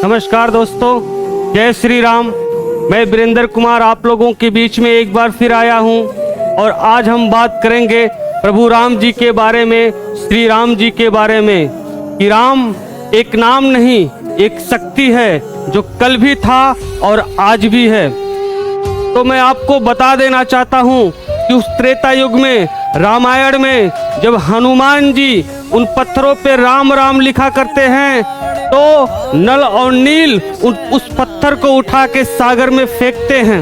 नमस्कार दोस्तों, जय श्री राम। मैं वीरेंद्र कुमार आप लोगों के बीच में एक बार फिर आया हूं और आज हम बात करेंगे प्रभु राम जी के बारे में, श्री राम जी के बारे में कि राम एक नाम नहीं, एक शक्ति है जो कल भी था और आज भी है। तो मैं आपको बता देना चाहता हूं कि उस त्रेता युग में, रामायण में, जब हनुमान जी उन पत्थरों पे राम राम लिखा करते हैं तो नल और नील उस पत्थर को उठा के सागर में फेंकते हैं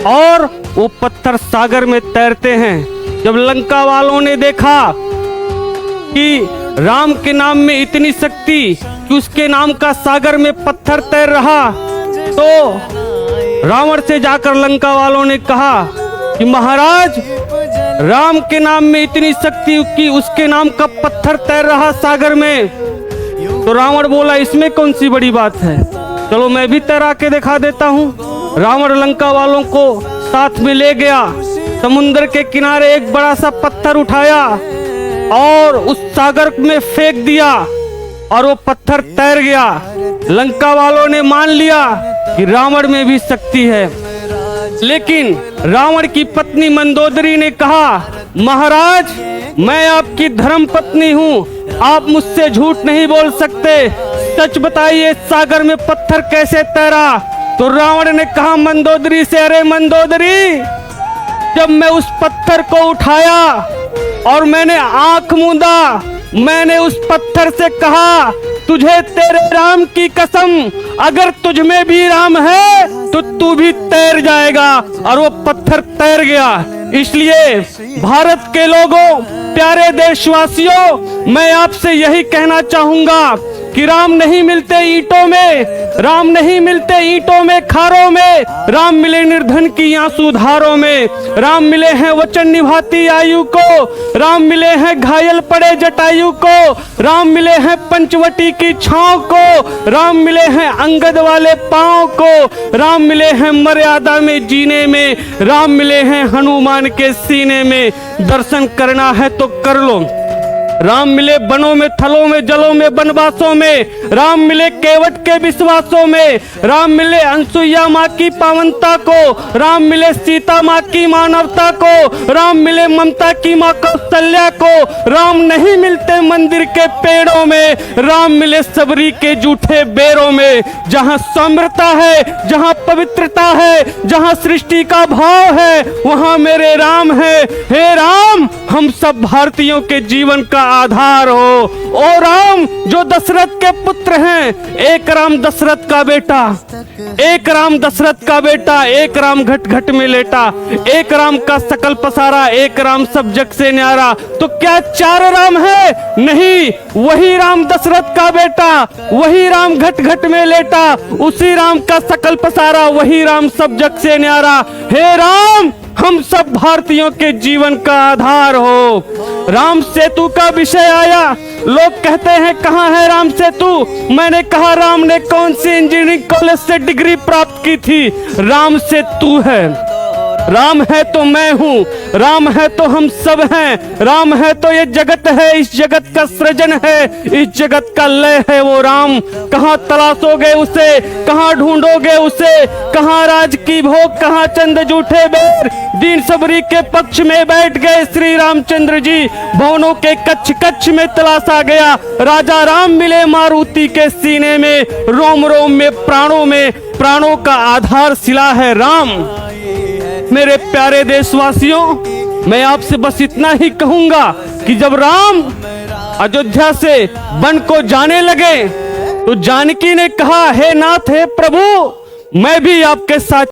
और वो पत्थर सागर में तैरते हैं। जब लंका वालों ने देखा कि राम के नाम में इतनी शक्ति कि उसके नाम का सागर में पत्थर तैर रहा, तो रावण से जाकर लंका वालों ने कहा कि महाराज, राम के नाम में इतनी शक्ति कि उसके नाम का पत्थर तैर रहा सागर में। तो रावण बोला, इसमें कौन सी बड़ी बात है, चलो मैं भी तैरा के दिखा देता हूँ। रावण लंका वालों को साथ में ले गया, समुद्र के किनारे एक बड़ा सा पत्थर उठाया और उस सागर में फेंक दिया और वो पत्थर तैर गया। लंका वालों ने मान लिया कि रावण में भी शक्ति है। लेकिन रावण की पत्नी मंदोदरी ने कहा, महाराज, मैं आपकी धर्म पत्नी हूँ, आप मुझसे झूठ नहीं बोल सकते, सच बताइए सागर में पत्थर कैसे तैरा। तो रावण ने कहा मंदोदरी से, अरे मंदोदरी, जब मैं उस पत्थर को उठाया और मैंने आंख मूंदा, मैंने उस पत्थर से कहा, तुझे तेरे राम की कसम, अगर तुझ में भी राम है तो तू भी तैर जाएगा। और वो पत्थर तैर गया। इसलिए भारत के लोगों, प्यारे देशवासियों, मैं आपसे यही कहना चाहूंगा कि राम नहीं मिलते ईंटों में, राम नहीं मिलते ईंटों में, खारों में, राम मिले निर्धन की आंसू धारों में, राम मिले हैं वचन निभाती आयु को, राम मिले हैं घायल पड़े जटायु को, राम मिले हैं पंचवटी की छांव को, राम मिले हैं अंगद वाले पांव को, राम मिले हैं मर्यादा में जीने में, राम मिले हैं हनुमान के सीने में। दर्शन करना है तो कर लो। राम मिले बनों में, थलों में, जलों में, बनवासों में, राम मिले केवट के विश्वासों में, राम मिले अनसुईया माँ की पावनता को, राम मिले सीता माँ की मानवता को, राम मिले ममता की माँ कौशल्या को, राम नहीं मिलते मंदिर के पेड़ों में, राम मिले सबरी के जूठे बेरों में। जहाँ सौम्यता है, जहाँ पवित्रता है, जहाँ सृष्टि का भाव है, वहाँ मेरे राम है। हे राम, हम सब भारतीयों के जीवन का आधार हो। ओ राम, जो दशरथ के पुत्र हैं, एक राम दशरथ का बेटा, एक राम दशरथ का बेटा, एक राम घट घट में लेटा, एक राम का सकल पसारा, एक राम सब जग से न्यारा। तो क्या चार राम है? नहीं, वही राम दशरथ का बेटा, वही राम घट घट में लेटा, उसी राम का सकल पसारा, वही राम सब जग से न्यारा। हे राम, हम सब भारतीयों के जीवन का आधार हो। राम सेतु का विषय आया, लोग कहते हैं कहाँ है राम सेतु। मैंने कहा, राम ने कौन सी इंजीनियरिंग कॉलेज से डिग्री प्राप्त की थी? राम सेतु है। राम है तो मैं हूँ, राम है तो हम सब हैं, राम है तो ये जगत है, इस जगत का सृजन है, इस जगत का लय है वो राम। कहाँ तलाशोगे उसे, कहाँ ढूंढोगे उसे, कहाँ राज की भोग, कहाँ चंद जूठे बेर। दीन सबरी के पक्ष में बैठ गए श्री रामचंद्र जी, भवनों के कच्छ कच्छ में तलाशा गया, राजा राम मिले मारुति के सीने में, रोम रोम में, प्राणों का आधार शिला है राम। मेरे प्यारे देशवासियों, मैं आपसे बस इतना ही कहूंगा कि जब राम अयोध्या से वन को जाने लगे तो जानकी ने कहा, हे नाथ, हे प्रभु, मैं भी आपके साथ